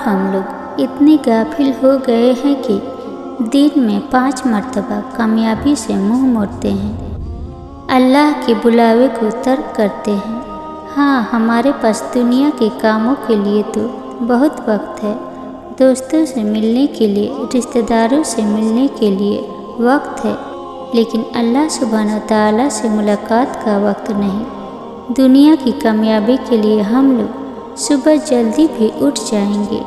हम लोग इतने गाफिल हो गए हैं कि दिन में 5 मर्तबा कामयाबी से मुंह मोड़ते हैं, अल्लाह के बुलावे को तर्क करते हैं। हाँ, हमारे पास दुनिया के कामों के लिए तो बहुत वक्त है, दोस्तों से मिलने के लिए, रिश्तेदारों से मिलने के लिए वक्त है, लेकिन अल्लाह सुब्हान व तआला से मुलाकात का वक्त नहीं। दुनिया की कामयाबी के लिए हम लोग सुबह जल्दी भी उठ जाएंगे,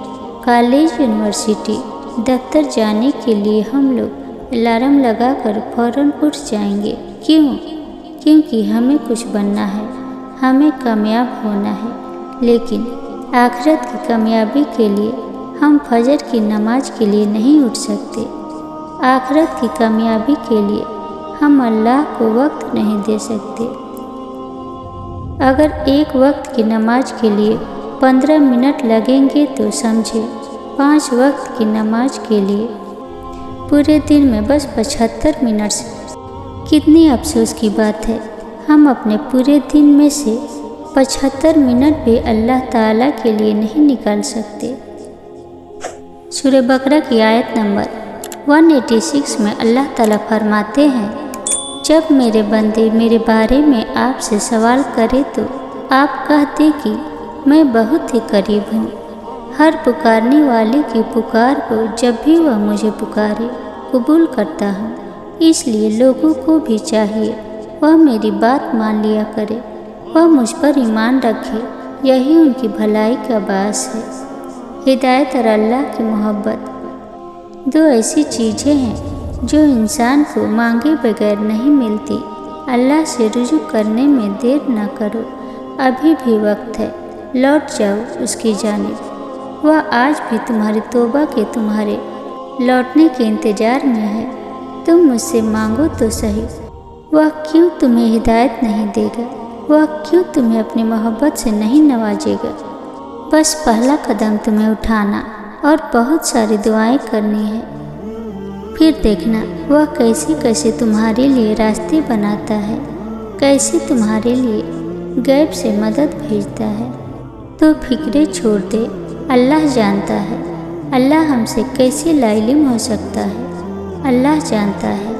कॉलेज, यूनिवर्सिटी, दफ्तर जाने के लिए हम लोग अलार्म लगाकर फ़ौरन उठ जाएंगे। क्यों? क्योंकि हमें कुछ बनना है, हमें कामयाब होना है। लेकिन आखिरत की कामयाबी के लिए हम फजर की नमाज के लिए नहीं उठ सकते। आखिरत की कामयाबी के लिए हम अल्लाह को वक्त नहीं दे सकते। अगर एक वक्त की नमाज के लिए 15 मिनट लगेंगे तो समझे 5 वक्त की नमाज के लिए पूरे दिन में बस 75 मिनट से। कितनी अफसोस की बात है, हम अपने पूरे दिन में से 75 मिनट भी अल्लाह ताला के लिए नहीं निकाल सकते। सूरह बकरा की आयत नंबर 186 में अल्लाह ताला फरमाते हैं, जब मेरे बंदे मेरे बारे में आपसे सवाल करें तो आप कहते कि मैं बहुत ही करीब हूँ, हर पुकारने वाले की पुकार को जब भी वह मुझे पुकारे कबूल करता हूँ। इसलिए लोगों को भी चाहिए वह मेरी बात मान लिया करे, वह मुझ पर ईमान रखे, यही उनकी भलाई का बास है। हिदायत और अल्लाह की मोहब्बत दो ऐसी चीज़ें हैं जो इंसान को मांगे बगैर नहीं मिलती। अल्लाह से रुजू करने में देर न करो, अभी भी वक्त है, लौट जाओ उसकी जानिब। वह आज भी तुम्हारी तौबा के तुम्हारे लौटने के इंतज़ार में है। तुम मुझसे मांगो तो सही, वह क्यों तुम्हें हिदायत नहीं देगा, वह क्यों तुम्हें अपनी मोहब्बत से नहीं नवाजेगा। बस पहला कदम तुम्हें उठाना और बहुत सारी दुआएं करनी है, फिर देखना वह कैसे कैसे तुम्हारे लिए रास्ते बनाता है, कैसे तुम्हारे लिए गैब से मदद भेजता है। तो फिक्रे छोड़ दे, अल्लाह जानता है। अल्लाह हमसे कैसे लाइलिम हो सकता है। अल्लाह जानता है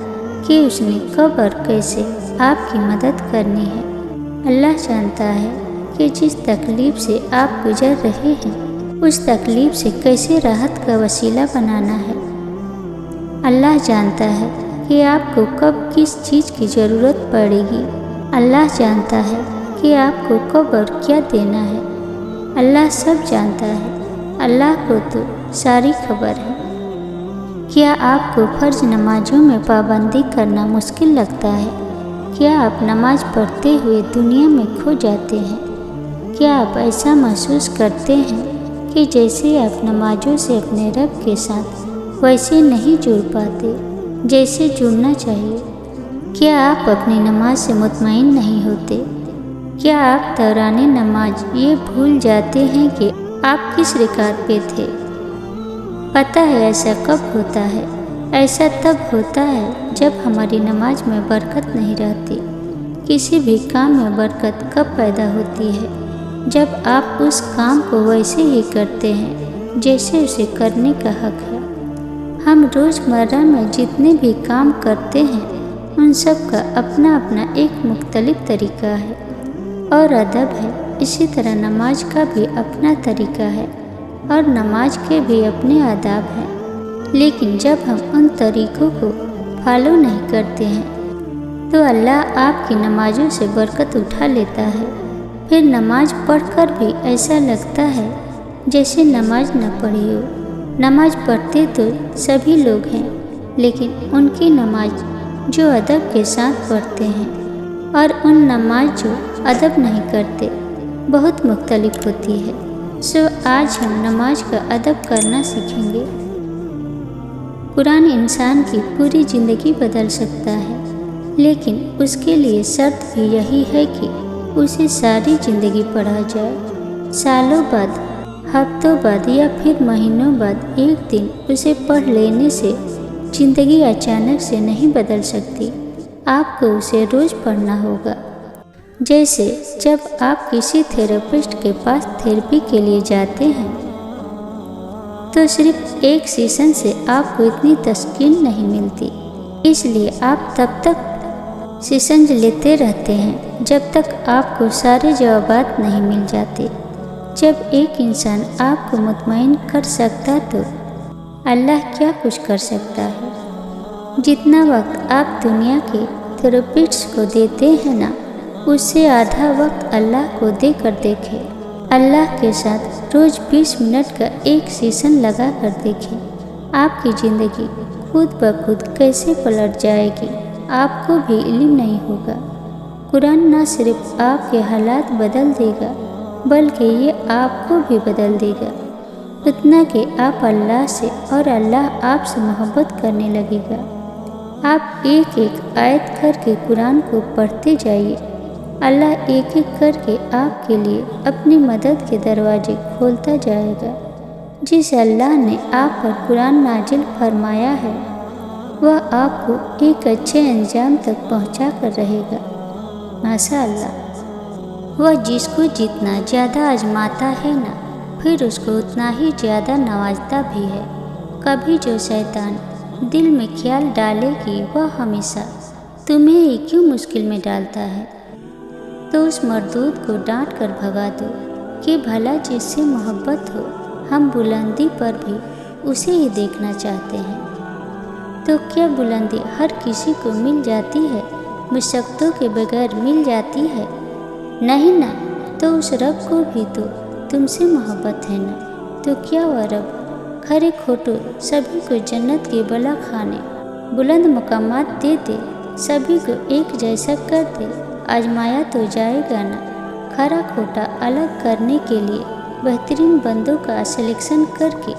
कि उसने कब और कैसे आपकी मदद करनी है। अल्लाह जानता है कि जिस तकलीफ़ से आप गुजर रहे हैं उस तकलीफ़ से कैसे राहत का वसीला बनाना है। अल्लाह जानता है कि आपको कब किस चीज़ की ज़रूरत पड़ेगी। अल्लाह जानता है कि आपको कब और क्या देना है। अल्लाह सब जानता है, अल्लाह को तो सारी खबर है। क्या आपको फ़र्ज नमाजों में पाबंदी करना मुश्किल लगता है? क्या आप नमाज पढ़ते हुए दुनिया में खो जाते हैं? क्या आप ऐसा महसूस करते हैं कि जैसे आप नमाजों से अपने रब के साथ वैसे नहीं जुड़ पाते जैसे जुड़ना चाहिए? क्या आप अपनी नमाज से मुतमईन नहीं होते? क्या आप दौराने नमाज ये भूल जाते हैं कि आप किस रिकात पे थे? पता है ऐसा कब होता है? ऐसा तब होता है जब हमारी नमाज में बरकत नहीं रहती। किसी भी काम में बरकत कब पैदा होती है? जब आप उस काम को वैसे ही करते हैं जैसे उसे करने का हक है। हम रोज़मर्रा में जितने भी काम करते हैं उन सब का अपना अपना एक मुख्तलिफ तरीका है और अदब है। इसी तरह नमाज का भी अपना तरीका है और नमाज के भी अपने आदाब हैं। लेकिन जब हम उन तरीक़ों को फॉलो नहीं करते हैं तो अल्लाह आपकी नमाज़ों से बरकत उठा लेता है। फिर नमाज पढ़कर भी ऐसा लगता है जैसे नमाज न पढ़ी हो। नमाज पढ़ते तो सभी लोग हैं, लेकिन उनकी नमाज जो अदब के साथ पढ़ते हैं और उन नमाज जो अदब नहीं करते बहुत मुख्तलिफ होती है। सो आज हम नमाज का अदब करना सीखेंगे। कुरान इंसान की पूरी ज़िंदगी बदल सकता है, लेकिन उसके लिए शर्त भी यही है कि उसे सारी ज़िंदगी पढ़ा जाए। सालों बाद, हफ्तों बाद या फिर महीनों बाद एक दिन उसे पढ़ लेने से ज़िंदगी अचानक से नहीं बदल सकती। आपको उसे रोज़ पढ़ना होगा। जैसे जब आप किसी थेरेपिस्ट के पास थेरेपी के लिए जाते हैं تو صرف ایک سیشن سے آپ کو اتنی تسکین نہیں ملتی، اس لیے آپ تب تک سیشن لیتے رہتے ہیں جب تک آپ کو سارے جوابات نہیں مل جاتے۔ جب ایک انسان آپ کو مطمئن کر سکتا تو اللہ کیا کچھ کر سکتا ہے۔ جتنا وقت آپ دنیا کے تھراپسٹ کو دیتے ہیں نا، اس سے آدھا وقت اللہ کو دے کر دیکھیں۔ اللہ کے ساتھ روز 20 منٹ کا ایک سیشن لگا کر دیکھیں، آپ کی زندگی خود بخود کیسے پلٹ جائے گی، آپ کو بھی علم نہیں ہوگا۔ قرآن نہ صرف آپ کے حالات بدل دے گا بلکہ یہ آپ کو بھی بدل دے گا، اتنا کہ آپ اللہ سے اور اللہ آپ سے محبت کرنے لگے گا۔ آپ ایک ایک آیت کر کے قرآن کو پڑھتے جائیے، اللہ ایک ایک کر کے آپ کے لیے اپنی مدد کے دروازے کھولتا جائے گا۔ جس اللہ نے آپ پر قرآن نازل فرمایا ہے وہ آپ کو ایک اچھے انجام تک پہنچا کر رہے گا۔ ماشاء اللہ، وہ جس کو جتنا زیادہ آزماتا ہے نا، پھر اس کو اتنا ہی زیادہ نوازتا بھی ہے۔ کبھی جو شیطان دل میں خیال ڈالے کہ وہ ہمیشہ تمہیں ہی کیوں مشکل میں ڈالتا ہے، تو اس مردود کو ڈانٹ کر بھگا دو کہ بھلا جس سے محبت ہو، ہم بلندی پر بھی اسے ہی دیکھنا چاہتے ہیں۔ تو کیا بلندی ہر کسی کو مل جاتی ہے، مشقتوں کے بغیر مل جاتی ہے؟ نہیں نا، تو اس رب کو بھی تو تم سے محبت ہے نا۔ تو کیا وہ رب کھرے کھوٹو سبھی کو جنت کے بالا خانے بلند مقامات دے دے، سبھی کو ایک جیسا کر دے؟ آزمایا تو جائے گا نا، کھرا کھوٹا الگ کرنے کے لیے، بہترین بندوں کا سلیکشن کر کے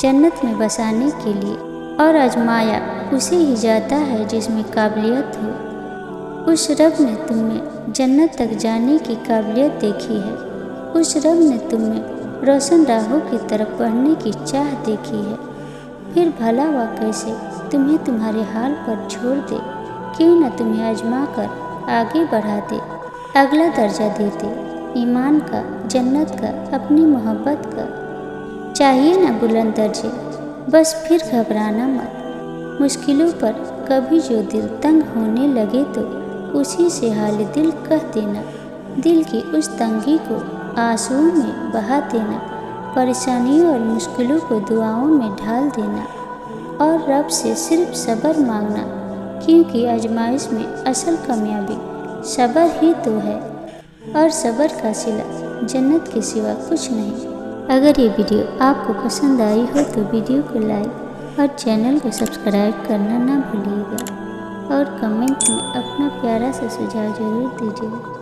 جنت میں بسانے کے لیے، اور آزمایا اسے ہی جاتا ہے جس میں قابلیت ہو۔ اس رب نے تم میں جنت تک جانے کی قابلیت دیکھی ہے، اس رب نے تم میں روشن راہوں کی طرف بڑھنے کی چاہ دیکھی ہے، پھر بھلا وہ کیسے تمہیں تمہارے حال پر چھوڑ دے؟ کیوں نہ تمہیں آزما کر آگے بڑھا دے، اگلا درجہ دے دے، ایمان کا، جنت کا، اپنی محبت کا۔ چاہیے نا بلند درجے، بس پھر گھبرانا مت۔ مشکلوں پر کبھی جو دل تنگ ہونے لگے تو اسی سے حال دل کہہ دینا، دل کی اس تنگی کو آنسوؤں میں بہا دینا، پریشانیوں اور مشکلوں کو دعاؤں میں ڈھال دینا، اور رب سے صرف صبر مانگنا، کیونکہ آزمائش میں اصل کامیابی صبر ہی تو ہے، اور صبر کا صلہ جنت کے سوا کچھ نہیں۔ اگر یہ ویڈیو آپ کو پسند آئی ہو تو ویڈیو کو لائک اور چینل کو سبسکرائب کرنا نہ بھولیے گا، اور کمنٹ میں اپنا پیارا سا سجھاؤ ضرور دیجیے گا۔